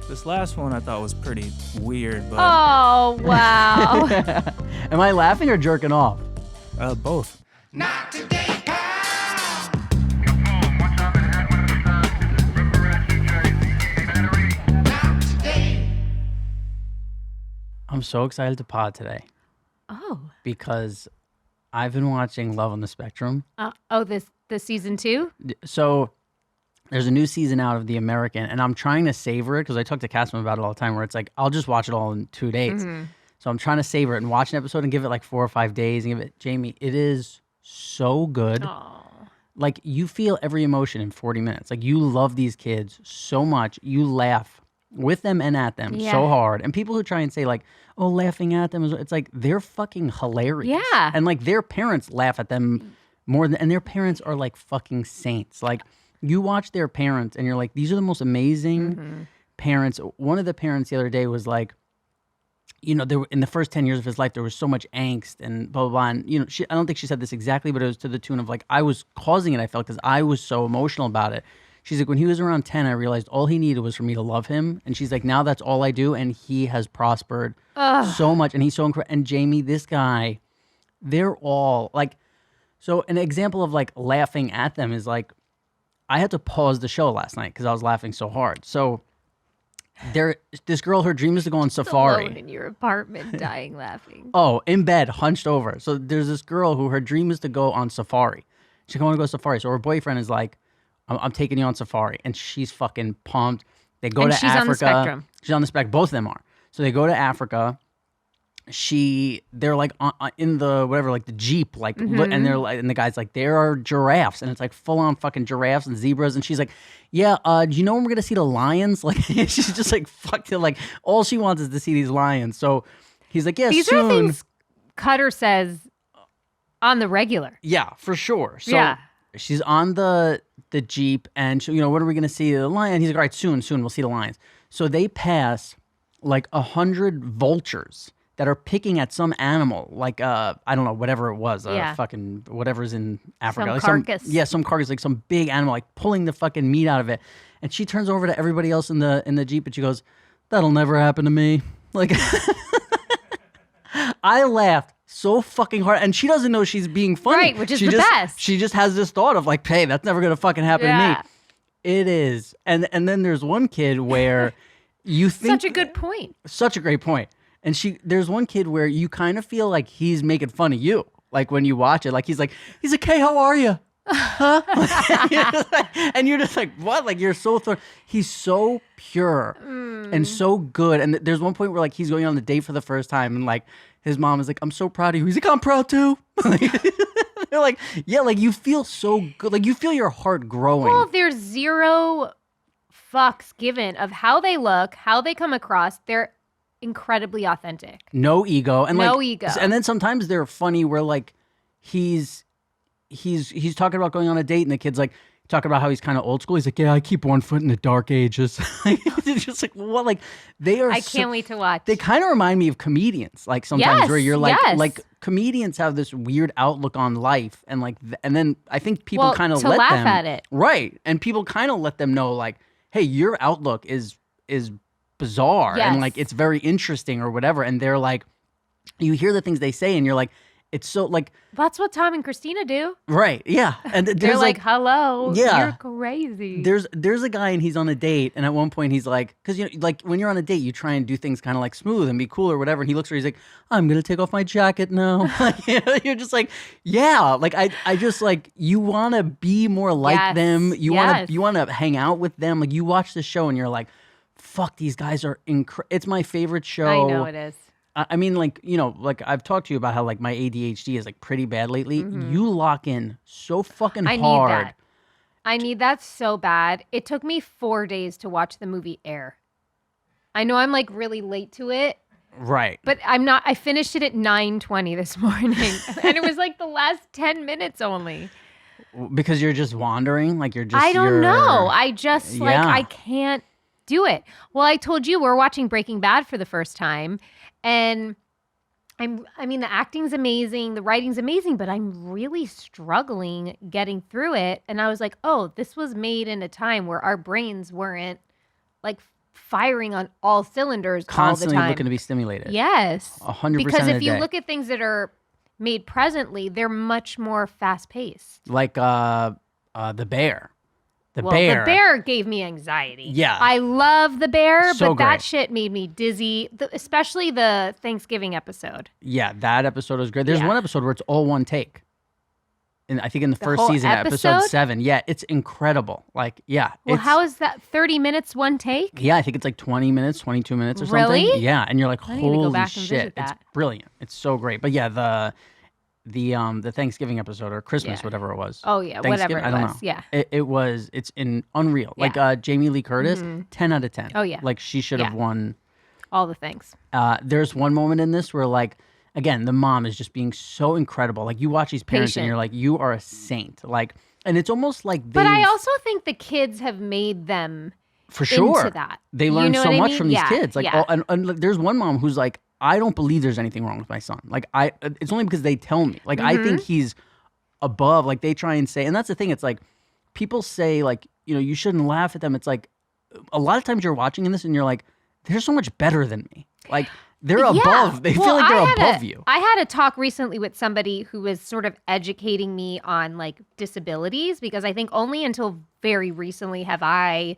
This last one I thought was pretty weird, but Oh, wow. Am I laughing or jerking off? both. Not today, pal. Not today. I'm so excited to pod today Oh. because I've been watching Love on the Spectrum. The season 2? So there's a new season out of The American, and I'm trying to savor it because I talk to Cassim about it all the time, where it's like, I'll just watch it all in 2 days. So I'm trying to savor it and watch an episode and give it like 4 or 5 days and give it, Jamie, it is so good. Oh. Like, you feel every emotion in 40 minutes. Like, you love these kids so much. You laugh with them and at them so hard. And people who try and say like, oh, laughing at them, it's like, they're fucking hilarious. Yeah. And like, their parents laugh at them more than, and their parents are like fucking saints. Like, you watch their parents and you're like, these are the most amazing parents. One of the parents the other day was like, you know, there were, in the first 10 years of his life, there was so much angst and blah, blah, blah. And, you know, I don't think she said this exactly, but it was to the tune of like, I was causing it, I felt, because I was so emotional about it. She's like, when he was around 10, I realized all he needed was for me to love him. And she's like, now that's all I do. And he has prospered so much. And he's so incredible. And Jamie, this guy, they're all like, so an example of like laughing at them is like, I had to pause the show last night because I was laughing so hard. So this girl, her dream is to go on safari. Alone in your apartment, dying laughing. Oh, in bed, hunched over. So there's this girl who her dream is to go on safari. She want to go safari. So her boyfriend is like, I'm taking you on safari. And she's fucking pumped. They go And to she's Africa. on the spectrum. She's on the spectrum. Both of them are. So they go to Africa. They're like in the whatever, like the Jeep, like, and they're like, and the guy's like, there are giraffes, and it's like full on fucking giraffes and zebras, and she's like, yeah, do you know when we're gonna see the lions? Like, she's just like, fuck it, like, all she wants is to see these lions. So he's like, yeah, These soon. are things Cutter says on the regular. Yeah, for sure. So Yeah. she's on the Jeep, and she, you know, when are we gonna see the lion? He's like, all right, soon we'll see the lions. So they pass like 100 vultures that are picking at some animal, like I don't know, whatever it was, fucking whatever's in Africa, Some like carcass. some carcass, like some big animal, like pulling the fucking meat out of it. And she turns over to everybody else in the Jeep, and she goes, "That'll never happen to me." Like, I laughed so fucking hard, and she doesn't know she's being funny, Right, which is she the just, best. She just has this thought of like, "Hey, that's never gonna fucking happen to Yeah. me." It is, and then there's one kid where you think Such a good point. such a great point. And there's one kid where you kind of feel like he's making fun of you. Like when you watch it, like he's like, hey, how are you? Huh? And you're just like, what? Like you're so he's so pure and so good. And there's one point where like he's going on the date for the first time, and like his mom is like, I'm so proud of you. He's like, I'm proud too. They're like, yeah, like you feel so good. Like you feel your heart growing. Well, there's zero fucks given of how they look, how they come across. They're incredibly authentic. No ego. And No like, ego. And then sometimes they're funny where like he's talking about going on a date, and the kid's like talking about how he's kind of old school. He's like, yeah, I keep one foot in the dark ages. It's just like, what? Like they are. I can't wait to watch. They kind of remind me of comedians. Like sometimes Yes, where you're like, yes. like comedians have this weird outlook on life, and like, and then I think people kind of to let laugh them at it. right, and people kind of let them know like, hey, your outlook is bizarre Yes. and like it's very interesting or whatever, and they're like, you hear the things they say, and you're like, it's so like, That's what Tom and Christina do. right, yeah, and They're there's like, hello, Yeah. you're crazy. there's a guy, and he's on a date, and at one point he's like, because you know, like when you're on a date, you try and do things kind of like smooth and be cool or whatever, and he looks at her, he's like, I'm gonna take off my jacket now. Like, you know, you're just like, yeah, like I just like, you want to be more like Yes, them, you yes. want to hang out with them, like you watch the show and you're like, fuck, these guys are it's my favorite show. I know it is. I mean, like, you know, like I've talked to you about how like my ADHD is like pretty bad lately. You lock in so fucking I hard. need that. I need that so bad. It took me 4 days to watch the movie Air. I know I'm like really late to it, Right. but I'm not. I finished it at 9:20 this morning, and it was like the last 10 minutes only. Because you're just wandering, like you're just. I don't know. I just like Yeah. I can't do it. Well, I told you we're watching Breaking Bad for the first time, and I mean the acting's amazing, the writing's amazing, but I'm really struggling getting through it. And I was like, oh, this was made in a time where our brains weren't like firing on all cylinders Constantly all the time. looking to be stimulated. Yes. 100% Because a if you day. look at things that are made presently, they're much more fast paced. Like the bear. The bear gave me anxiety. Yeah. I love the bear, So but that great. shit made me dizzy, especially the Thanksgiving episode. Yeah, that episode was great. There's Yeah. one episode where it's all one take. And I think in the first whole season, episode episode? 7. Yeah, it's incredible. Like, yeah. Well, it's, how is that 30 minutes one take? Yeah, I think it's like 20 minutes, 22 minutes or Really? something. Yeah, and you're like, I need to go holy back and shit. visit It's that. brilliant. It's so great. But yeah, the Thanksgiving episode or Christmas, Yeah. whatever it was. Oh, yeah, whatever Thanksgiving? it I don't was. know. Yeah. It's unreal. Yeah. Like Jamie Lee Curtis, 10 out of 10. Oh, yeah. Like she should have Yeah. won. All the things. There's one moment in this where like, again, the mom is just being so incredible. Like you watch these parents and Patient. you're like, you are a saint. Like, and it's almost like But I they've- also think the kids have made them for sure into that. they You learn know so what I much mean? from these Yeah, kids. Like, yeah. and there's one mom who's like, I don't believe there's anything wrong with my son. Like, it's only because they tell me. Like, I Mm-hmm. think he's above. Like, they try and say, and that's the thing. It's like people say, like, you shouldn't laugh at them. It's like a lot of times you're watching this and you're like, they're so much better than me. Like, they're above. They feel like they're above you. I had a talk recently with somebody who was sort of educating me on like disabilities because I think only until very recently have I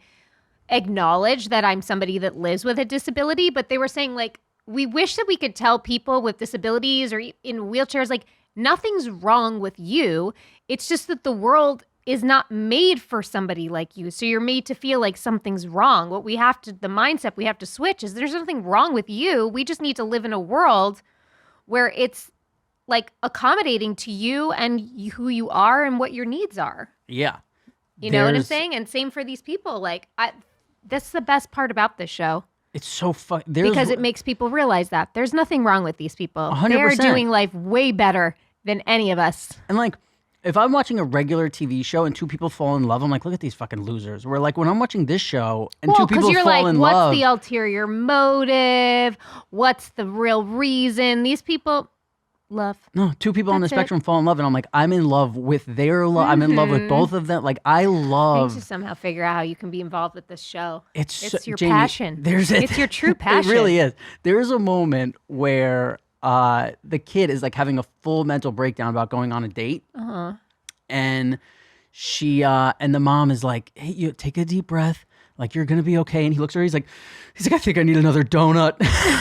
acknowledged that I'm somebody that lives with a disability. But they were saying like, we wish that we could tell people with disabilities or in wheelchairs, like nothing's wrong with you. It's just that the world is not made for somebody like you. So you're made to feel like something's wrong. The mindset we have to switch is there's nothing wrong with you. We just need to live in a world where it's like accommodating to you and who you are and what your needs are. Yeah. You know what I'm There's- saying? And same for these people. Like, that's the best part about this show It's so fun. because it makes people realize that there's nothing wrong with these people. They're 100%. doing life way better than any of us. And like, if I'm watching a regular TV show and two people fall in love, I'm like, look at these fucking losers. Where like when I'm watching this show and two people you're fall like, in what's love, the ulterior motive? What's the real reason? These people love. no, two people on the That's it. spectrum fall in love, and I'm like, I'm in love with their love. I'm in love with both of them. Like I I need love. to somehow figure out how you can be involved with this show. It's It's so- your Jamie, passion. There's a, It's your true passion. It really is. There's a moment where the kid is like having a full mental breakdown about going on a date, and she and the mom is like, "Hey, you take a deep breath. Like you're gonna be okay." And he looks at her. He's like, "I think I need another donut."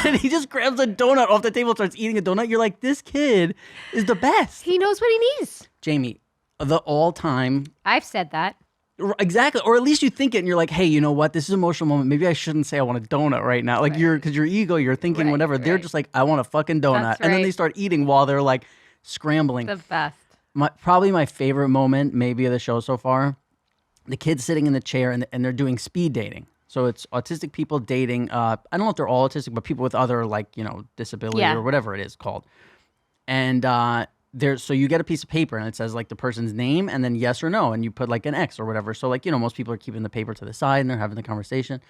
And he just grabs a donut off the table, and starts eating a donut. You're like, this kid is the best. He knows what he needs. Jamie, the all-time. I've said that. Exactly, or at least you think it, and you're like, "Hey, you know what? This is an emotional moment. Maybe I shouldn't say I want a donut right now." Like because your ego, you're thinking Right, whatever. They're right. just like, "I want a fucking donut," That's and then they right. start eating while they're like scrambling. The best. Probably my favorite moment, maybe of the show so far. The kid's sitting in the chair and they're doing speed dating. So it's autistic people dating. I don't know if they're all autistic, but people with other disability Yeah. or whatever it is called. And so you get a piece of paper and it says like the person's name and then yes or no, and you put like an X or whatever. So most people are keeping the paper to the side and they're having the conversation.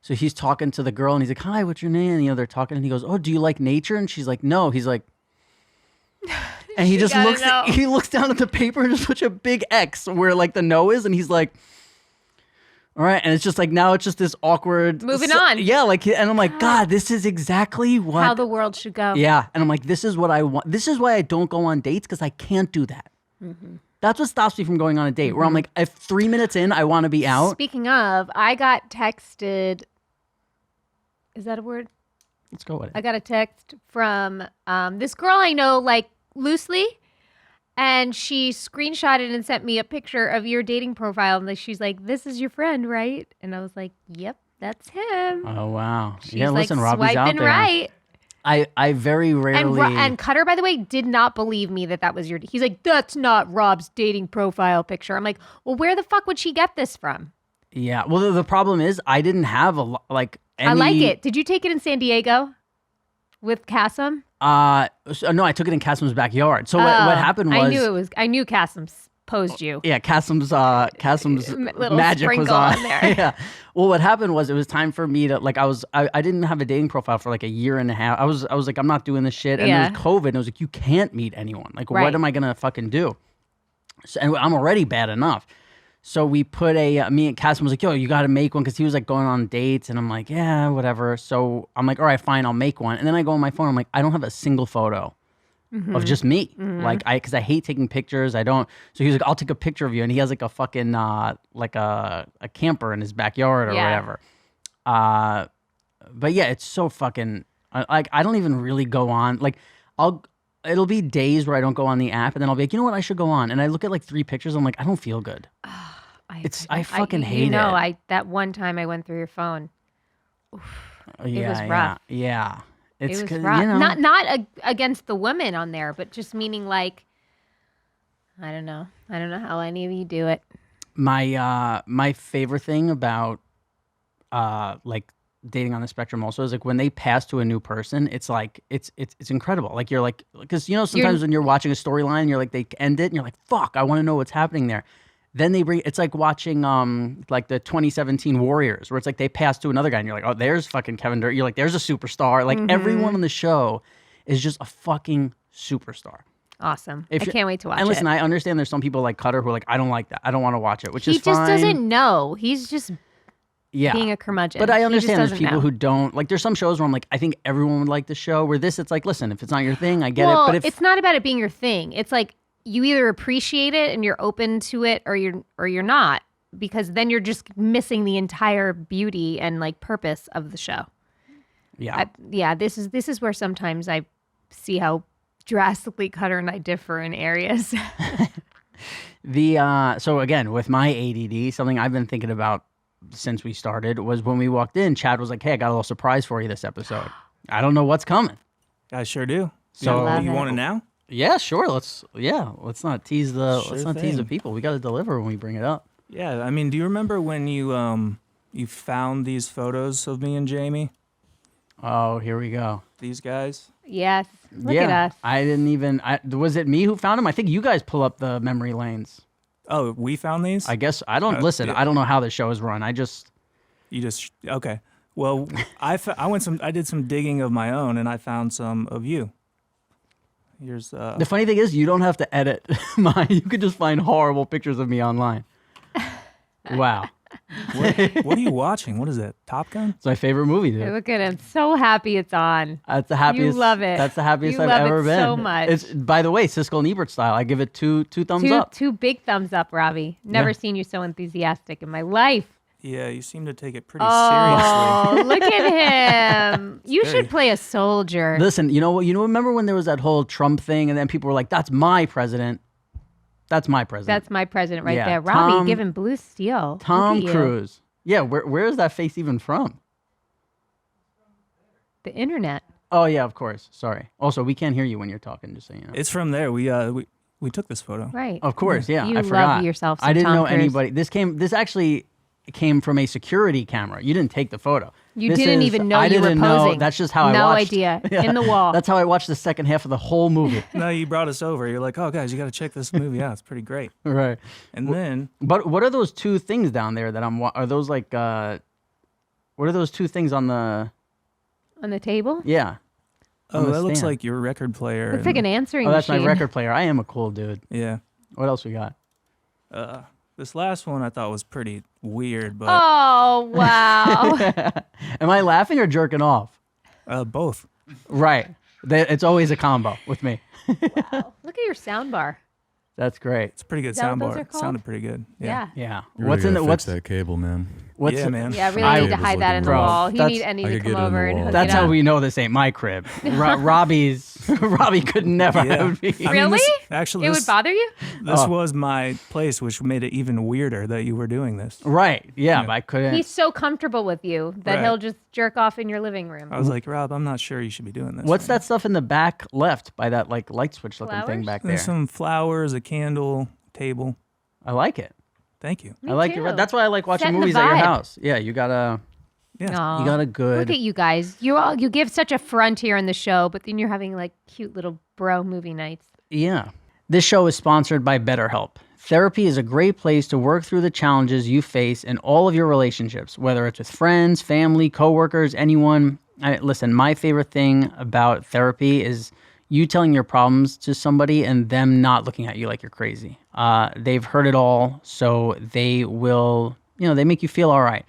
So he's talking to the girl and he's like, "Hi, what's your name?" And they're talking and he goes, "Oh, do you like nature?" And she's like, "No." He's like, and he just gotta looks. know. He looks down at the paper and just puts a big X where like the no is, and he's like, "All right." And it's just like now it's just this awkward. Moving on. Yeah, and I'm like, God, this is exactly what. How the world should go. Yeah, and I'm like, this is what I want. This is why I don't go on dates because I can't do that. That's what stops me from going on a date. Where I'm like, if 3 minutes in, I want to be out. Speaking of, I got texted. Is that a word? Let's go with it. I got a text from this girl I know, like loosely, and she screenshotted and sent me a picture of your dating profile. And she's like, "This is your friend, right?" And I was like, "Yep, that's him." Oh wow. She's Yeah, like listen, Robbie's out swiping there. right. I very And rarely. and Cutter, by the way, did not believe me that was your. He's like, "That's not Rob's dating profile picture." I'm like, "Well, where the fuck would she get this from?" Yeah. Well, the problem is I didn't have a lot like. I like it. Did you take it in San Diego with Cassim? No, I took it in Kassim's backyard. So what happened was I knew Cassim posed you. yeah, Kassim's Little magic was sprinkle on. on there. Yeah. Well, what happened was it was time for me to like I didn't have a dating profile for like a year and a half. I was like I'm not doing this shit. And Yeah. it was COVID. And I was like you can't meet anyone. Like Right. what am I gonna fucking do? So, and I'm already bad enough. So we put me and Cassim was like, yo, you got to make one because he was like going on dates. And I'm like, yeah, whatever. So I'm like, all right, fine, I'll make one. And then I go on my phone. I'm like, I don't have a single photo of just me. Like, because I hate taking pictures. I don't. So he was like, I'll take a picture of you. And he has like a fucking, like a camper in his backyard or whatever. But yeah, it's so fucking, like, I don't even really go on. Like, it'll be days where I don't go on the app. And then I'll be like, you know what, I should go on. And I look at like 3 pictures. I'm like, I don't feel good. I fucking hate it. That one time I went through your phone. It was rough. Yeah. It was rough. Not against the women on there, but just meaning like, I don't know how any of you do it. My favorite thing about like dating on the spectrum also is like when they pass to a new person, it's like it's incredible. Like you're like, because sometimes when you're watching a storyline, you're like they end it and you're like, fuck, I want to know what's happening there. Then it's like watching like the 2017 Warriors, where it's like they pass to another guy and you're like, oh, there's fucking Kevin Durant. You're like, there's a superstar. Like everyone on the show is just a fucking superstar. Awesome. I can't wait to watch it. And listen, I understand there's some people like Cutter who are like, I don't like that. I don't want to watch it, which is fine. He just doesn't know. He's just being a curmudgeon. But I understand there's people who don't. Like there's some shows where I'm like, I think everyone would like the show. Where it's like, listen, if it's not your thing, I get it. But it's not about it being your thing. It's like, you either appreciate it and you're open to it or you're not, because then you're just missing the entire beauty and like purpose of the show. Yeah. This is where sometimes I see how drastically Cutter and I differ in areas. So again, with my ADD, something I've been thinking about since we started was when we walked in, Chad was like, hey, I got a little surprise for you this episode. I don't know what's coming. I sure do. So you want it now? Yeah, sure. Let's not tease the people. We got to deliver when we bring it up. Yeah, I mean, do you remember when you found these photos of me and Jamie? Oh, here we go. These guys? Yes. Look at us. I didn't even. Was it me who found them? I think you guys pull up the memory lanes. Oh, we found these? I guess I don't listen. Yeah. I don't know how the show is run. Okay. Well, I did some digging of my own, and I found some of you. Here's the funny thing is, you don't have to edit mine. You could just find horrible pictures of me online. Wow. What are you watching? What is that? Top Gun? It's my favorite movie, dude. Hey, look at him. So happy it's on. That's the happiest. You love it. That's the happiest You I've love ever it been. so much. It's, by the way, Siskel and Ebert style. I give it two thumbs up. 2 big thumbs up, Robbie. Never seen you so enthusiastic in my life. Yeah, you seem to take it pretty seriously. Oh, look at him. You should play a soldier. Listen, you know what? Remember when there was that whole Trump thing, and then people were like, "That's my president." That's my president. That's my president right Yeah, there. Robbie Tom- giving blue steel. Tom Look at you. Cruise. Yeah, where is that face even from? The internet. Oh yeah, of course. Sorry. Also, we can't hear you when you're talking. Just so you know. It's from there. We took this photo. Right. Of course, yeah. You I forgot. love yourself some I didn't Tom know Cruise. anybody. This actually came from a security camera. You didn't take the photo. You didn't even know I you were didn't know. posing. That's just how I No watched. idea. In the wall. That's how I watched the second half of the whole movie. No, you brought us over. You're like, oh, guys, you got to check this movie out. It's pretty great. Right. And then But what are those 2 things down there that are those like, what are those 2 things on the, On the table? yeah. on the that looks stand? like your record player. Looks like an answering Oh, that's machine. my record player. I am a cool dude. Yeah. What else we got? This last one I thought was pretty weird, but Oh, wow. Am I laughing or jerking off? both. Right. It's always a combo with me. Look at your sound bar. That's great. It's a pretty good Is that what those soundbar. are It called? sounded pretty good. Yeah. Yeah. You What's really in gotta the fix that cable, man? What's Yeah, man. Yeah, I really I need to was hide that in the looking rough. wall. That's- I need I to could come get it in over the and wall. hook That's it how up. we know this ain't my crib. Robbie could never Yeah. have me. I mean, Really? actually, It this, would bother you? this Oh. was my place, which made it even weirder that you were doing this. Right. Yeah, but I couldn't. He's so comfortable with you that Right. he'll just jerk off in your living room. I was like, Rob, I'm not sure you should be doing this. What's right that stuff in the back left by that like light switch looking thing Flowers? back now. there? There's some flowers, a candle, table. I like it. Thank you. Me I like too. your. That's why I like watching Setting the movies at your vibe. house. Yeah, you got a Yeah. Aw. you got a good. Look at you guys. You give such a front here in the show, but then you're having like cute little bro movie nights. Yeah. This show is sponsored by BetterHelp. Therapy is a great place to work through the challenges you face in all of your relationships, whether it's with friends, family, coworkers, anyone. Listen, my favorite thing about therapy is you telling your problems to somebody and them not looking at you like you're crazy. They've heard it all, so they will, they make you feel all right.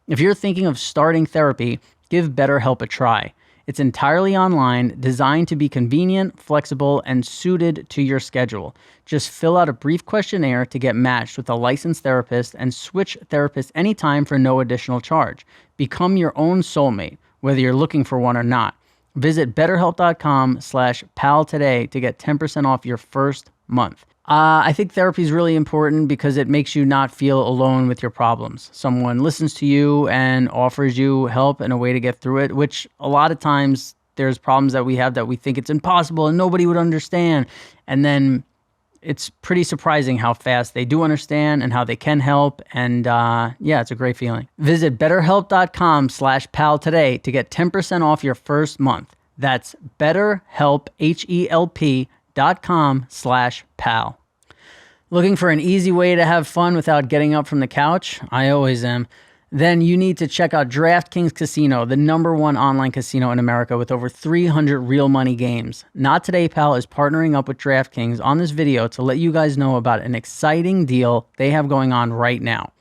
If you're thinking of starting therapy, give BetterHelp a try. It's entirely online, designed to be convenient, flexible, and suited to your schedule. Just fill out a brief questionnaire to get matched with a licensed therapist and switch therapists anytime for no additional charge. Become your own soulmate, whether you're looking for one or not. Visit betterhelp.com/pal today to get 10% off your first month. I think therapy is really important because it makes you not feel alone with your problems. Someone listens to you and offers you help and a way to get through it, which a lot of times there's problems that we have that we think it's impossible and nobody would understand. And then it's pretty surprising how fast they do understand and how they can help. And it's a great feeling. Visit betterhelp.com/pal today to get 10% off your first month. That's BetterHelp, HELP.com/pal. Looking for an easy way to have fun without getting up from the couch? I always am. Then you need to check out DraftKings Casino, the #1 online casino in America with over 300 real money games. Not Today Pal is partnering up with DraftKings on this video to let you guys know about an exciting deal they have going on right now.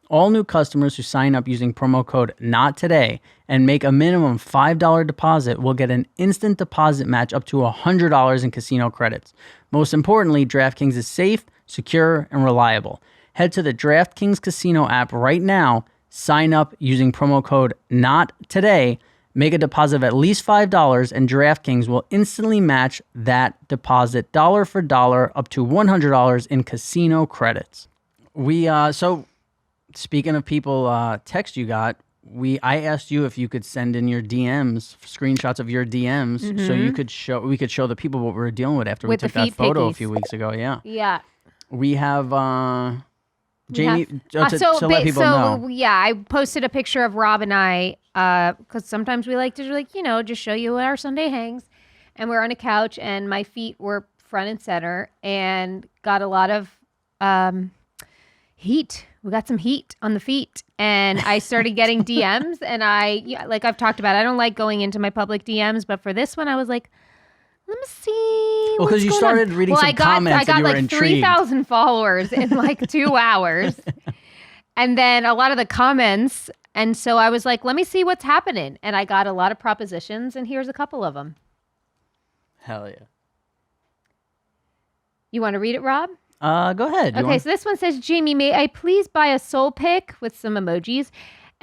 All new customers who sign up using promo code NOTTODAY and make a minimum $5 deposit will get an instant deposit match up to $100 in casino credits. Most importantly, DraftKings is safe, secure, and reliable. Head to the DraftKings Casino app right now, sign up using promo code NOTTODAY, make a deposit of at least $5, and DraftKings will instantly match that deposit dollar for dollar up to $100 in casino credits. So speaking of people text you got, I asked you if you could send in your DMs, screenshots of your DMs, so we could show the people what we were dealing with after we took that photo a few weeks ago. Yeah. Yeah. We have Jamie to let people know. Yeah, I posted a picture of Rob and I because sometimes we like to just show you what our Sunday hangs, and we're on a couch and my feet were front and center and got a lot of heat. We got some heat on the feet, and I started getting DMs, and like I've talked about, I don't like going into my public DMs, but for this one, I was like, let me see. Well, because you started reading some comments and you were intrigued. I got like 3,000 followers in like 2 hours, and then a lot of the comments, and so I was like, let me see what's happening, and I got a lot of propositions, and here's a couple of them. Hell yeah. You want to read it, Rob? Go ahead. Okay, so this one says, Jamie, may I please buy a soul pick with some emojis?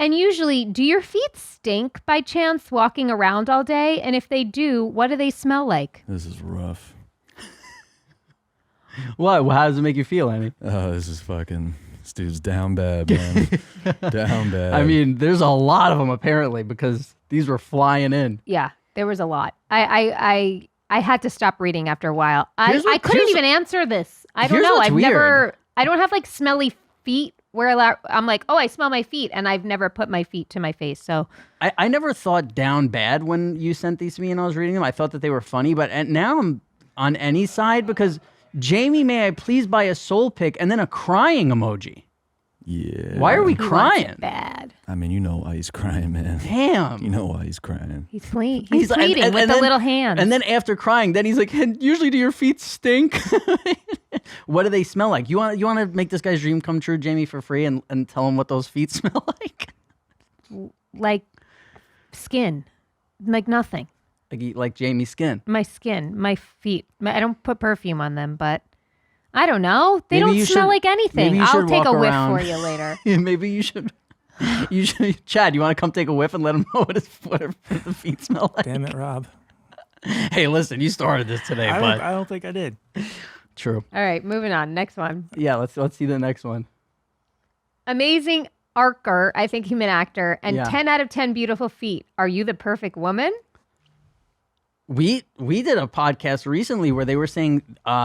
And usually, do your feet stink by chance walking around all day? And if they do, what do they smell like? This is rough. What? How does it make you feel, Annie? Oh, this dude's down bad, man. Down bad. I mean, there's a lot of them apparently because these were flying in. Yeah, there was a lot. I had to stop reading after a while. I couldn't even answer this. I don't know. I don't have like smelly feet where I'm like, oh, I smell my feet, and I've never put my feet to my face. So I never thought down bad when you sent these to me and I was reading them. I thought that they were funny, but now I'm on any side because Jamie, may I please buy a soul pick and then a crying emoji. Yeah. Why are we crying? Bad. I mean, you know why he's crying, man. Damn. You know why he's crying. He's pleading with the little hands. And then after crying, then he's like, and usually do your feet stink? What do they smell like? You want to make this guy's dream come true, Jamie, for free and tell him what those feet smell like? Like skin. Like nothing. Like Jamie's skin. My skin. My feet. I don't put perfume on them, but I don't know. They don't smell like anything. I'll take a whiff for you later. Maybe you should. Chad, you want to come take a whiff and let him know what the feet smell like? Damn it, Rob. Hey, listen, you started this today, but I don't think I did. True. All right, moving on. Next one. Yeah, let's see the next one. Amazing Archer, I think he's an actor, and 10 out of 10 beautiful feet. Are you the perfect woman? We did a podcast recently where they were saying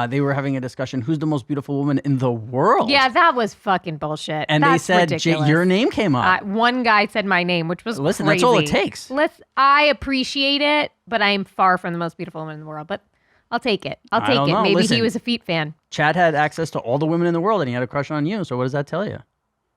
they were having a discussion who's the most beautiful woman in the world. Yeah, that was fucking bullshit. And that's they said ridiculous. your name came up. One guy said my name, which was listen. crazy. That's all it takes. I appreciate it, but I am far from the most beautiful woman in the world. But I'll take it. I'll take it. Maybe he was a feet fan. Chad had access to all the women in the world, and he had a crush on you. So what does that tell you?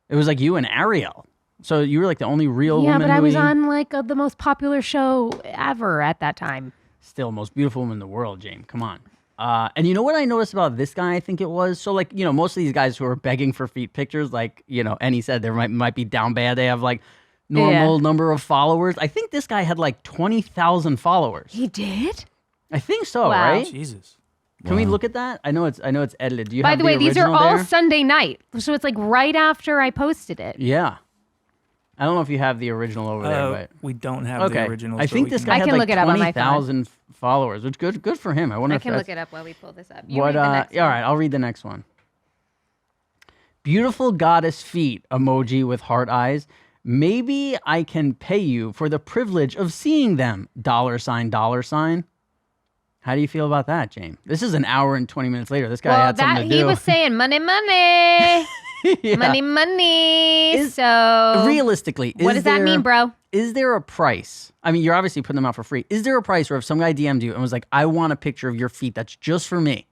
It was like you and Ariel. So you were like the only real woman. Yeah, but I was on like the most popular show ever at that time. Still, most beautiful woman in the world, James. Come on. And you know what I noticed about this guy? I think it was so like most of these guys who are begging for feet pictures, like and he said there might be down bad. They have like normal number of followers. I think this guy had like 20,000 followers. He did? I think so, Wow. right? Jesus. Can we look at that? I know it's edited. Do you By have the way, these are original all there? Sunday night. So it's like right after I posted it. Yeah. I don't know if you have the original over there, but We don't have the originals. I but think we this can- guy I had can like look it up on my phone. 20,000 followers, which good for him. I wonder I if can that's look it up while we pull this up. You what. read the next All one. right, I'll read the next one. Beautiful goddess feet emoji with heart eyes. Maybe I can pay you for the privilege of seeing them. $sign. How do you feel about that, James? This is an hour and 20 minutes later. This guy Well, had something to do. he was saying money. Yeah. Money. So Realistically, what does that mean, bro? Is there a price? I mean, you're obviously putting them out for free. Is there a price where if some guy DM'd you and was like, I want a picture of your feet that's just for me,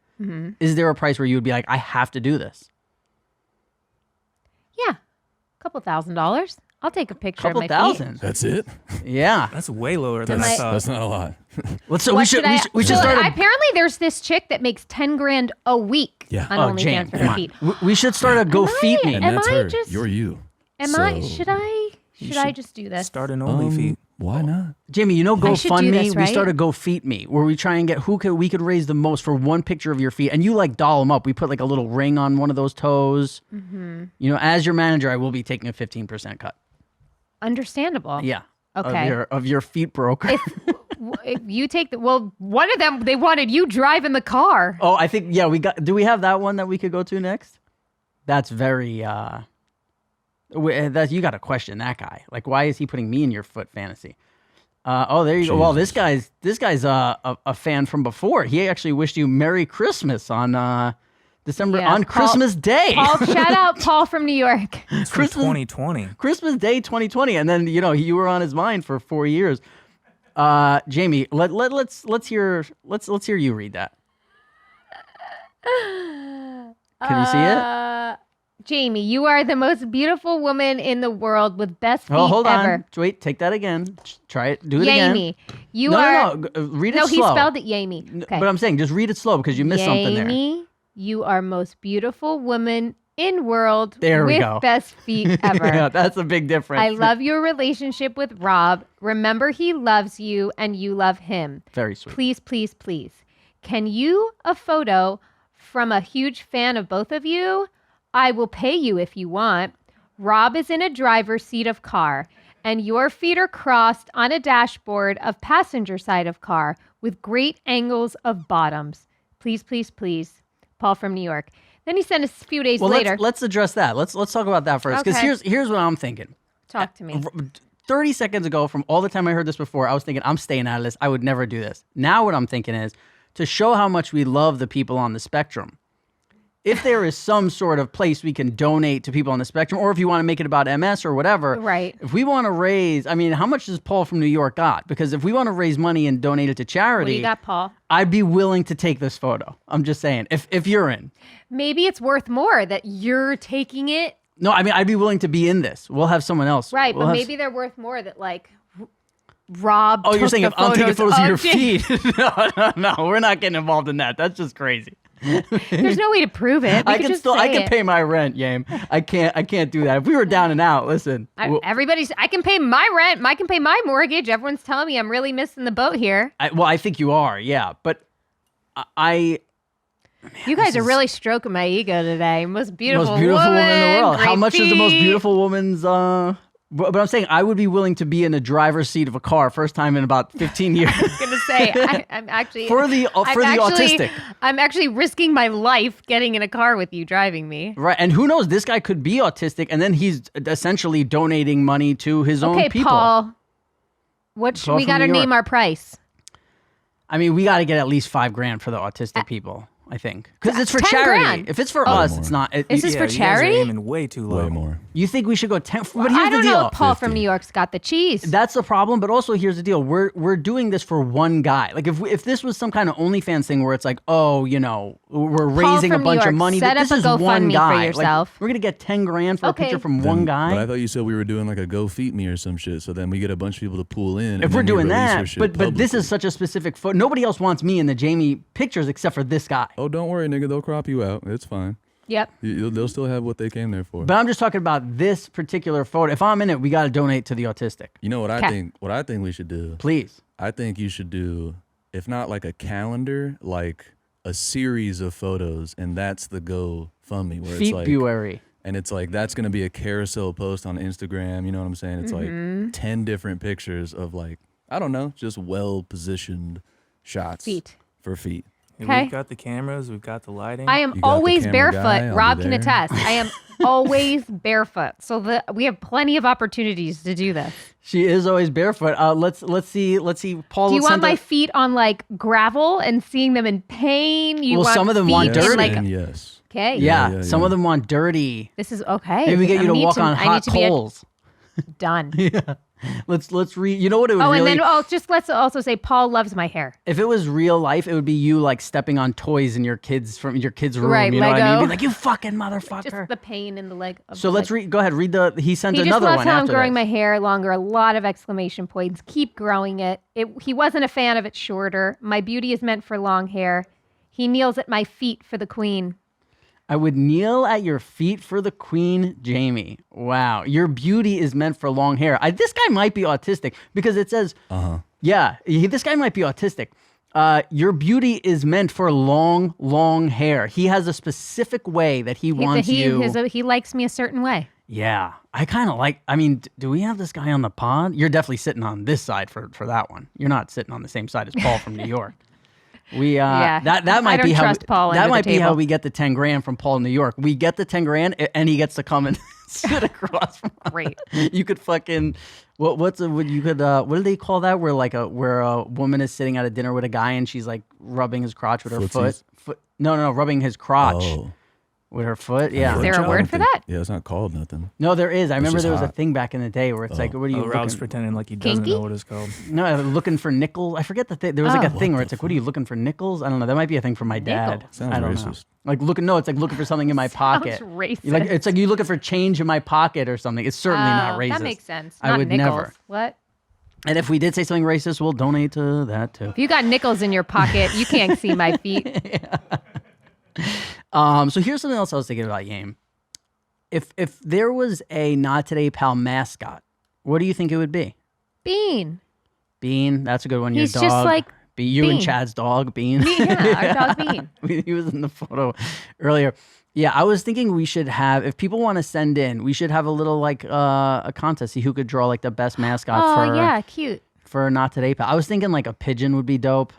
is there a price where you would be like, I have to do this? Yeah. Couple $1,000. I'll take a picture Couple of my feet. thousand. That's it. Yeah. That's way lower than I That's- thought. That's not a lot. So What we should so start a apparently there's this chick that makes 10 grand a week Yeah. on James, OnlyFans for come her on. feet. We should start a Go Feet Me. And Am that's I her. just- You're you. Should I should just do this? Start an only feet. Why not? Jamie, I should do GoFundMe, this, we right? started Go Feet Me, where we try and get we could raise the most for one picture of your feet, and you like doll them up. We put like a little ring on one of those toes. As your manager, I will be taking a 15% cut. Understandable. Yeah. Okay. Of your feet broke. If you take one of them, they wanted you driving the car. Oh, I think do we have that one that we could go to next? That's very that you got to question that guy. Like, why is he putting me in your foot fantasy? There you go. Well, this guy's a fan from before. He actually wished you Merry Christmas on December Yeah, on Paul- Christmas Day. Paul, shout out Paul from New York. It's from Christmas- 2020. Christmas Day 2020, and then you were on his mind for 4 years. Jamie, let's hear you read that. Can you see it? Jamie, you are the most beautiful woman in the world with best feet Oh, hold ever. on. Wait, take that again. Try it. Do it Yamie, again. you no, are. No. Read it No, slow. he spelled it Yamie. Okay. But I'm saying just read it slow because you missed something there. Yamie, you are most beautiful woman in world There we with go. best feet ever. Yeah, that's a big difference. I love your relationship with Rob. Remember, he loves you and you love him. Very sweet. Please, please, please. Can you a photo from a huge fan of both of you? I will pay you if you want. Rob is in a driver's seat of car, and your feet are crossed on a dashboard of passenger side of car with great angles of bottoms. Please, please, please. Paul from New York. Then he sent us a few days later. Let's address that. Let's talk about that first. Because Okay. here's what I'm thinking. Talk to me. 30 seconds ago, from all the time I heard this before, I was thinking, I'm staying out of this. I would never do this. Now what I'm thinking is, to show how much we love the people on the spectrum, if there is some sort of place we can donate to people on the spectrum, or if you want to make it about MS or whatever, Right. if we want to raise, how much does Paul from New York got? Because if we want to raise money and donate it to What do charity, you got, Paul? I'd be willing to take this photo. I'm just saying, if you're in. Maybe it's worth more that you're taking it. No, I'd be willing to be in this. We'll have someone else. Right, We'll but have maybe they're worth more that Rob Oh, you're took saying the if I'm taking photos of your Jay- feet? No, we're not getting involved in that. That's just crazy. There's no way to prove it. We I could can just still, I say can it. pay my rent, Yame. I can't do that. If we were down and out, listen. I can pay my rent. I can pay my mortgage. Everyone's telling me I'm really missing the boat here. I think you are, yeah. But I You guys are really stroking my ego today. Most beautiful, most beautiful woman in the world. How great much is the most feet. beautiful woman's? But I'm saying I would be willing to be in the driver's seat of a car first time in about 15 years. I was gonna say I'm actually For the autistic. I'm actually risking my life getting in a car with you driving me. Right, and who knows? This guy could be autistic, and then he's essentially donating money to his own Okay, people. Paul. Paul We from got to New York. name our price. We got to get at least $5,000 for the autistic people. I think, because it's for 10 charity. grand. If it's for Oh. us, More. it's not. Is this Yeah, for you guys are charity? aiming way too low. Way more. You think we should go 10? But here's I don't the know deal. if Paul from 50. New York's got the cheese. That's the problem. But also, here's the deal. We're doing this for one guy. Like if this was some kind of OnlyFans thing where it's like, oh, you know, we're raising a from New bunch of York, money. set But this up is a one GoFundMe guy. for Like, yourself. we're gonna get 10 grand for Okay. a picture from one guy. But I thought you said we were doing like a Go Feet Me or some shit. So then we get a bunch of people to pool in. If and we're then we doing release our that, shit but this publicly. is such a specific photo. Nobody else wants me in the Jamie pictures except for this guy. Oh, don't worry, nigga. They'll crop you out. It's fine. Yep. They'll still have what they came there for. But I'm just talking about this particular photo. If I'm in it, we got to donate to the autistic. You know what I 'Kay. think? What I think we should do? Please. I think you should do, if not like a calendar, like a series of photos, and that's the GoFundMe where it's like, February. and it's like that's gonna be a carousel post on Instagram. You know what I'm saying? It's Mm-hmm. like 10 different pictures of like, I don't know, just well positioned shots Feet. for feet. And Okay. We've got the cameras. We've got the lighting. I am You got the always camera barefoot. guy, I'll Rob be can there. attest. I am always barefoot. So we have plenty of opportunities to do this. She is always barefoot. Let's see. Paul. Do you sent want my a- feet on like gravel and seeing them in pain? You Well, want some of them feet want in, dirty. Like, And yes. okay. Yeah, Yeah, some yeah. of them want dirty. This is okay. Maybe we get you I to need walk on I need hot to be coals. done. Let's read. You know what it would Oh, really? and then let's also say Paul loves my hair. if it was real life, it would be you like stepping on toys in your kids from your kids' room. Right, you know what I mean? Lego. Be like, you fucking motherfucker. Just the pain in the leg. Of So the let's leg. read. Go ahead. Read the. He sent He just another loves one how I'm after growing this. my hair longer. A lot of exclamation points. Keep growing it. He wasn't a fan of it shorter. My beauty is meant for long hair. He kneels at my feet for the queen. I would kneel at your feet for the queen, Jamie. Wow, your beauty is meant for long hair. This guy might be autistic because it says, yeah, this guy might be autistic. Your beauty is meant for long hair. He has a specific way that he wants you. He likes me a certain way. Yeah, I kind of like. I mean, do we have this guy on the pod? You're definitely sitting on this side for that one. You're not sitting on the same side as Paul from New York. We Yeah, that I might don't be how trust Paul that under the might be how table. we get the 10 grand from Paul in New York. We get the 10 grand and he gets to come and sit across from us. Great. You could fucking what do they call that where a woman is sitting at a dinner with a guy and she's like rubbing his crotch with her Footsies? foot. No, rubbing his crotch Oh. with her foot. Yeah. Is there a I word don't for think- that? Yeah, it's not called nothing. No, there is. I remember just there was a hot. thing back in the day where it's like, what are you Rob's looking? pretending like he doesn't Kinky? know what it's called. No, looking for nickels. I forget the thing. There was like a Oh. thing where it's like, what are you looking for nickels? I don't know. That might be a thing for my dad. Nickels. Sounds I don't know. racist. Like looking. No, it's like looking for something in my pocket. racist. It's like you looking for change in my pocket or something. It's certainly not Oh, racist. That makes sense. I Not would nickels. never. What? And if we did say something racist, we'll donate to that too. If you got nickels in your pocket, you can't see my feet. So here's something else I was thinking about, Yame. If there was a Not Today Pal mascot, what do you think it would be? Bean. Bean. That's a good one. Your He's dog. just like you and Bean. Chad's dog, Bean. Yeah, our dog Bean. He was in the photo earlier. Yeah, I was thinking we should have, if people want to send in, we should have a little like a contest, see who could draw like the best mascot Oh, for yeah, cute. for Not Today Pal. I was thinking like a pigeon would be dope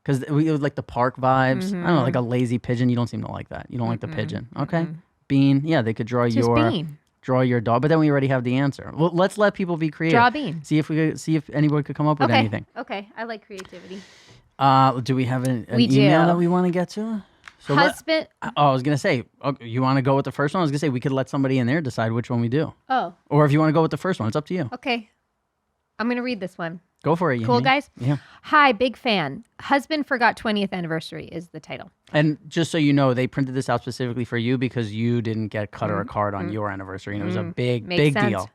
because we would like the park vibes. I don't know, like a lazy pigeon. You don't seem to like that. You don't like the pigeon. Okay. Bean. Yeah, they could draw Just your Bean. draw your dog, but then we already have the answer. Well, let's let people be creative. Draw a bean. See if anybody could come up with Okay. anything. Okay. I like creativity. Do we have an We email do. that we want to get to? So Husband. I was gonna say, you want to go with the first one? I was gonna say we could let somebody in there decide which one we do, Oh, or if you want to go with the first one, it's up to you. okay. I'm going to read this one. Go for it. Cool, Yemi. guys? Yeah. Hi, big fan. Husband forgot 20th anniversary is the title. And just so you know, they printed this out specifically for you because you didn't get cut or a card on your anniversary, and it was a big, Makes big sense. deal.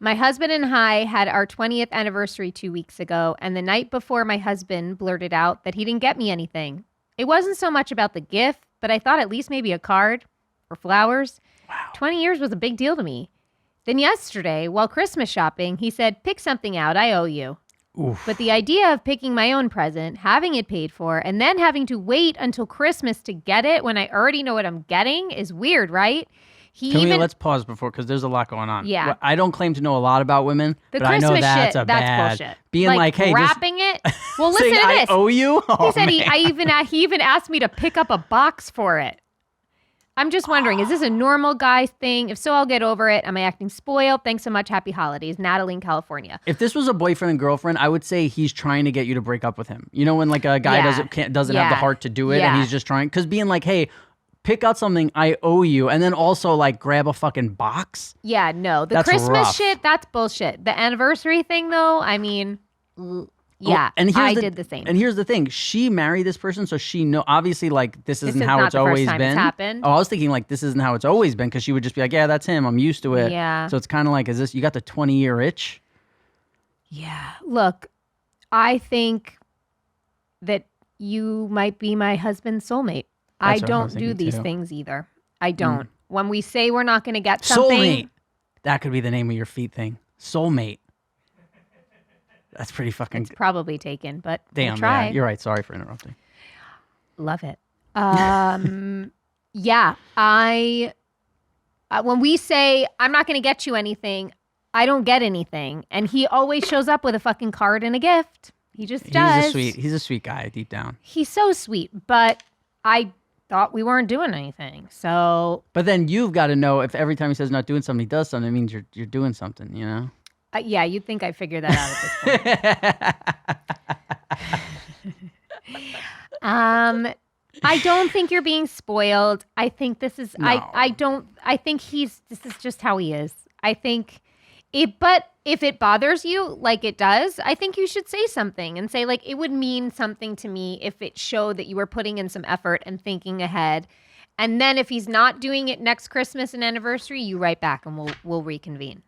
My husband and I had our 20th anniversary 2 weeks ago, and the night before, my husband blurted out that he didn't get me anything. It wasn't so much about the gift, but I thought at least maybe a card or flowers. Wow. 20 years was a big deal to me. Then yesterday, while Christmas shopping, he said, pick something out, I owe you. Oof. But the idea of picking my own present, having it paid for, and then having to wait until Christmas to get it when I already know what I'm getting is weird, right? Let's pause before because there's a lot going on. Yeah. Well, I don't claim to know a lot about women, The but I know Christmas that's shit, a that's bad bullshit. being like, hey, just wrapping it. Well, listen saying to I this. owe you. Oh, He said man. he even asked me to pick up a box for it. I'm just wondering, is this a normal guy thing? If so, I'll get over it. Am I acting spoiled? Thanks so much. Happy holidays. Natalie in California. If this was a boyfriend and girlfriend, I would say he's trying to get you to break up with him. You know, when like a guy doesn't have the heart to do it, and he's just trying, because being like, hey, pick out something I owe you, and then also like grab a fucking box. Yeah, no, the That's Christmas rough. shit, that's bullshit. The anniversary thing, though, I mean, yeah, I did the same. And here's the thing: she married this person, so she obviously like this isn't is how not it's the first always time been. it's happened. Oh, I was thinking like this isn't how it's always been, because she would just be like, yeah, that's him. I'm used to it. Yeah. So it's kind of like, is this you got the 20-year itch? Yeah, look, I think that you might be my husband's soulmate. I That's what I don't was do thinking, these too. things either. I don't. When we say we're not going to get something, Soulmate. That could be the name of your feet thing. Soulmate. That's pretty fucking. it's probably taken, but we'll Damn, try. yeah, you're right. Sorry for interrupting. Love it. Yeah, when we say I'm not going to get you anything, I don't get anything, and he always shows up with a fucking card and a gift. He just does. He's a sweet guy deep down. He's so sweet, but I thought we weren't doing anything. So But then you've got to know if every time he says not doing something, he does something, it means you're doing something, you know? yeah, you'd think I figured that out at this point. I don't think you're being spoiled. I think this is No. I think this is just how he is. I think but if it bothers you like it does, I think you should say something and say like it would mean something to me if it showed that you were putting in some effort and thinking ahead. And then if he's not doing it next Christmas and anniversary, you write back and we'll reconvene.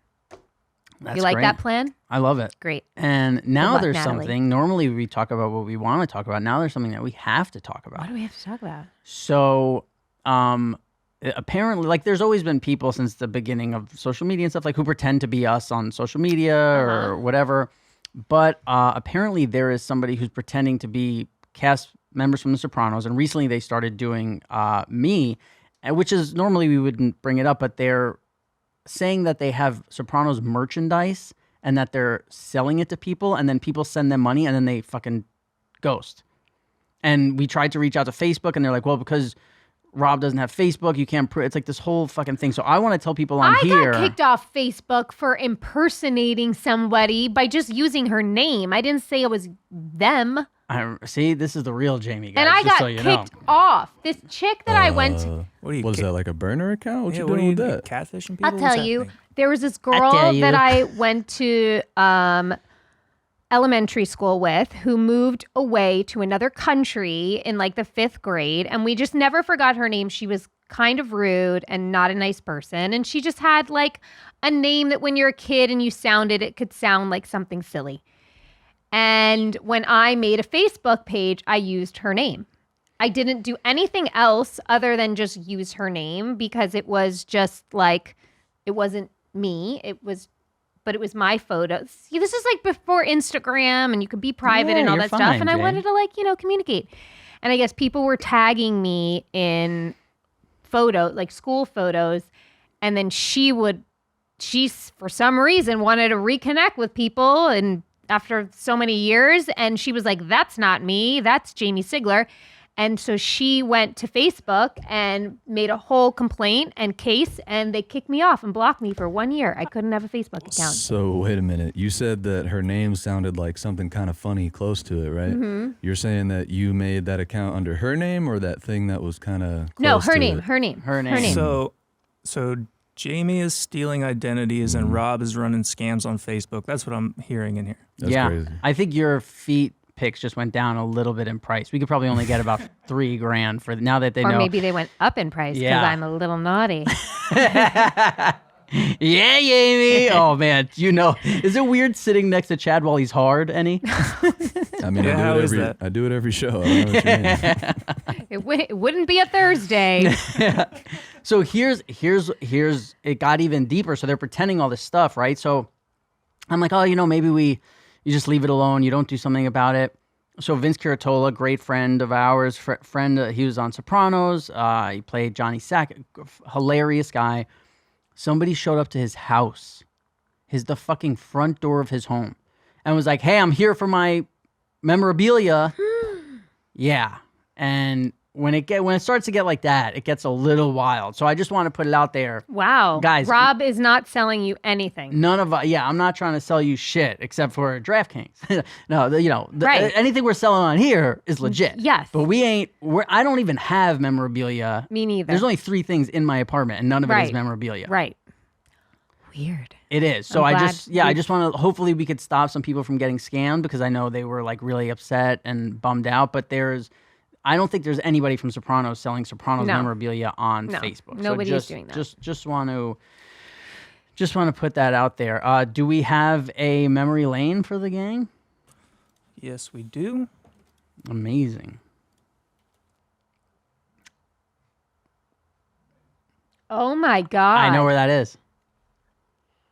That's You like great. that plan? I love it. Great. And now luck, there's Natalie. something. Normally we talk about what we want to talk about. Now there's something that we have to talk about. What do we have to talk about? So, apparently, like, there's always been people since the beginning of social media and stuff, like, who pretend to be us on social media or whatever. But apparently, there is somebody who's pretending to be cast members from The Sopranos, and recently they started doing me, which is normally we wouldn't bring it up, but they're saying that they have Sopranos merchandise and that they're selling it to people, and then people send them money, and then they fucking ghost. And we tried to reach out to Facebook, and they're like, well, because Rob doesn't have Facebook, you can't prove. It's like this whole fucking thing. So I want to tell people on I here. got kicked off Facebook for impersonating somebody by just using her name. I didn't say it was them. See, this is the real Jamie, guys. And I just got so you kicked know. off. This chick that I went to, What are you? What is that, like a burner account? What Yeah, you what are doing you with that? catfishing people? I'll What's tell you, happening? there was this tell girl you. that I went to elementary school with who moved away to another country in like the 5th grade. And we just never forgot her name. She was kind of rude and not a nice person. And she just had like a name that when you're a kid and you sounded, it could sound like something silly. And when I made a Facebook page, I used her name. I didn't do anything else other than just use her name because it was just like, it wasn't me. But it was my photos. See, this is like before Instagram and you could be private Yeah, and all you're that stuff. fine, And I Jay. wanted to like, communicate. And I guess people were tagging me in school photos. And then she for some reason wanted to reconnect with people and after so many years. And she was like, that's not me. That's Jamie Sigler. And so she went to Facebook and made a whole complaint and case, and they kicked me off and blocked me for 1 year. I couldn't have a Facebook account. So wait a minute. You said that her name sounded like something kind of funny close to it, right? Mm-hmm. You're saying that you made that account under her name or that thing that was kind of No, her to name, it? her name. Her name. So Jamie is stealing identities and Rob is running scams on Facebook. That's what I'm hearing in here. That's yeah, crazy. I think your feet pics just went down a little bit in price. We could probably only get about $3,000 for now that they Or know. maybe they went up in price because Yeah. I'm a little naughty. Yeah, Jamie. Oh man, is it weird sitting next to Chad while he's hard, Any? I mean, Yeah, how is that? I do it every show. I don't know what you mean. It wouldn't be a Thursday. So here's it got even deeper. So they're pretending all this stuff, right? So I'm like, oh, maybe you just leave it alone. You don't do something about it. So Vince Curatola, great friend of ours, he was on Sopranos. He played Johnny Sack, hilarious guy. Somebody showed up to his house, the fucking front door of his home, and was like, hey, I'm here for my memorabilia. Yeah. And when it starts to get like that, it gets a little wild. So I just want to put it out there. Wow. Guys, Rob is not selling you anything. None of I'm not trying to sell you shit except for DraftKings. No, Right. anything we're selling on here is legit. Yes. But I don't even have memorabilia. Me neither. There's only 3 things in my apartment and none of it is Right. memorabilia. Right. Weird. It is. So I'm I glad just want to, hopefully we could stop some people from getting scammed because I know they were like really upset and bummed out, but I don't think there's anybody from Sopranos selling Sopranos No. memorabilia on No. Facebook. Nobody is so doing that. Just want to put that out there. Do we have a memory lane for the gang? Yes, we do. Amazing. Oh my God. I know where that is.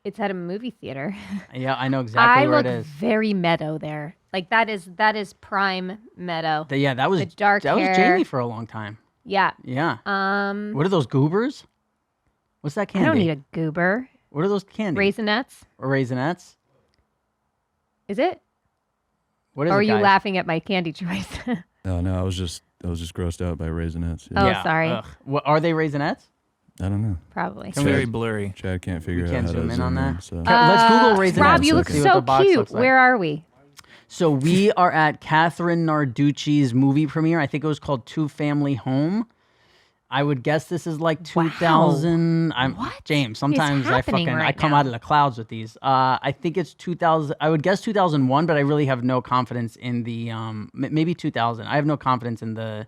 It's at a movie theater. Yeah, I know exactly I where look it is. very meadow there. Like that is prime meadow. That was the dark that hair. was Jamie for a long time. Yeah. Yeah. Um, What are those goobers? What's that I candy? don't need a goober. What are those candy? Raisinets. Or raisinets? Is it? What is Or are it, you guys? laughing at my candy choice? No, I was just grossed out by Raisinets. Oh, Yeah. sorry. Ugh. What, are they raisinets? I don't know. Probably. It's very blurry. Chad can't figure can't out how zoom to in on that? so. Let's Google raisinets. Rob, you look See what the so box cute. looks like. Where are we? So we are at Catherine Narducci's movie premiere. I think it was called Two Family Home. I would guess this is like 2000. What James, is sometimes happening I right come now? out of the clouds with these. I think it's 2000. I would guess 2001, but I really have no confidence in the maybe 2000. I have no confidence in the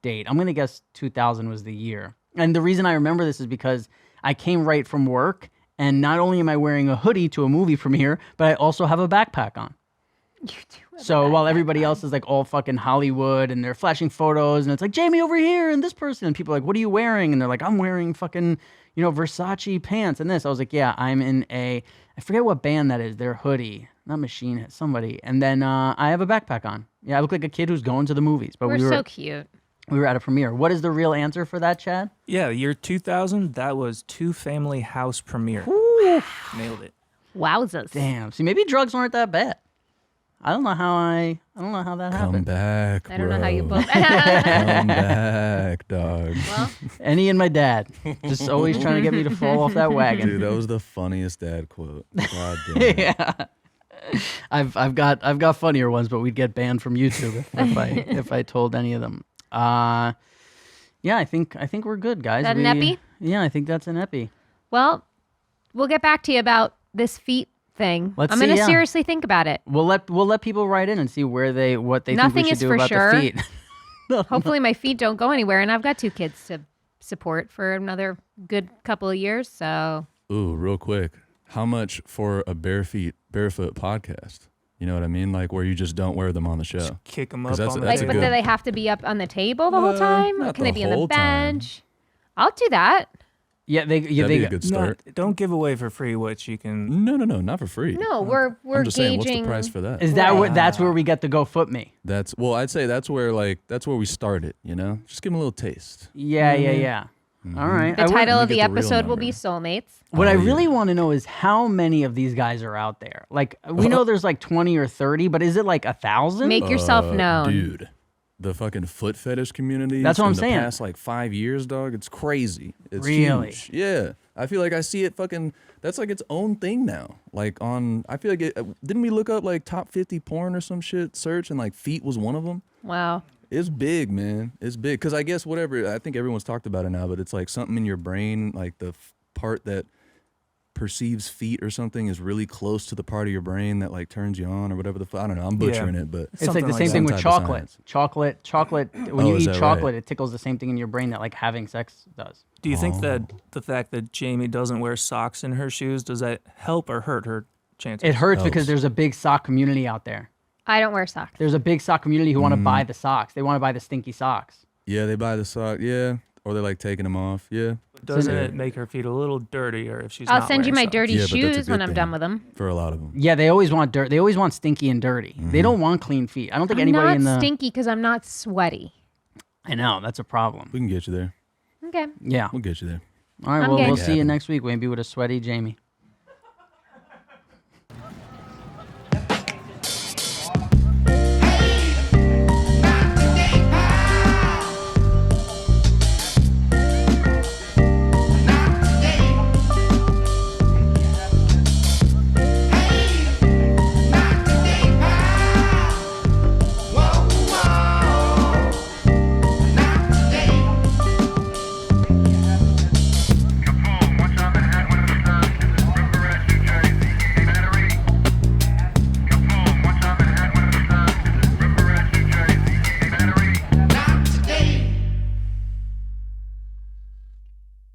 date. I'm gonna guess 2000 was the year. And the reason I remember this is because I came right from work, and not only am I wearing a hoodie to a movie premiere, but I also have a backpack on. You do have So a while backpack everybody on. else is like all fucking Hollywood and they're flashing photos and it's like Jamie over here and this person and people are like, what are you wearing? And they're like, I'm wearing fucking, Versace pants and this. I was like, yeah, I'm in I forget what band that is. Their hoodie, not Machine Head, somebody. And then I have a backpack on. Yeah, I look like a kid who's going to the movies. But We're we were so cute. we were at a premiere. What is the real answer for that, Chad? Yeah, year 2000, that was Two Family House premiere. Nailed it. Wowzers. Damn. See, maybe drugs aren't that bad. I don't know how that Come happened. back, I don't know how you bro. both. Come back, dog. Well, Annie and my dad, just always trying to get me to fall off that wagon. Dude, that was the funniest dad quote. God damn. Yeah. I've got funnier ones, but we'd get banned from YouTube if I told any of them. Yeah, I think we're good, guys. That an epi? Yeah, I think that's an epi. well, we'll get back to you about this feet thing. Let's I'm see, gonna yeah. seriously think about it. We'll let people write in and see what they Nothing think we should is do for about sure. the feet. Hopefully, my feet don't go anywhere, and I've got 2 kids to support for another good couple of years. So Ooh, real quick. How much for a barefoot podcast? You know what I mean? Like where you just don't wear them on the show. Kick them 'Cause up that's- on the that's like, a but table. good- do they have to be up on the table the whole time? not Can the they be on the whole time. bench? I'll do that. Yeah, That'd be a good No, start. don't give away for free what you can. No, not for free. No, we're I'm just saying, what's the gauging. price for that? is that that's where we get to go foot me? That's I'd say that's where we started. Just give them a little taste. Yeah. All right. The I would- title of get the the real episode will be number. Soulmates. What I Oh, yeah. really want to know is how many of these guys are out there. Like we know there's like 20 or 30, but is it like 1,000? Make yourself known. Dude. The fucking foot fetish community. That's what I'm in saying. The past like 5 years, dog. It's crazy. It's Really? huge. Yeah. I feel like I see it fucking. That's like its own thing now. Like I feel like didn't we look up like top 50 porn or some shit search and like feet was one of them. Wow. It's big, man. It's big. Because I guess I think everyone's talked about it now, but it's like something in your brain, like the part that perceives feet or something is really close to the part of your brain that like turns you on or whatever the fuck. I don't know. I'm butchering it, but It's like Something the like same that. thing Some with type of chocolate. science. Chocolate. When you is eat that chocolate, right? it tickles the same thing in your brain that like having sex does. Do you think that Oh. the fact that Jamie doesn't wear socks in her shoes, does that help or hurt her chances? It hurts Helps. because there's a big sock community out there. I don't wear socks. There's a big sock community who want to Mm. buy the socks. They want to buy the stinky socks. yeah, they buy the sock. Yeah. Or they're like taking them off. Yeah. Doesn't Yeah. it make her feet a little dirtier if she's I'll not send you wearing my socks? dirty Yeah, but that's a shoes good when I'm thing. done with them. For a lot of them. Yeah, they always want dirt. They always want stinky and dirty. They don't want clean feet. I don't think I'm anybody not in the. stinky because I'm not sweaty. I know that's a problem. We can get you there. Okay. Yeah. We'll get you there. All right. I'm Well, game. we'll see you Happen. next week. Maybe with a sweaty Jamie.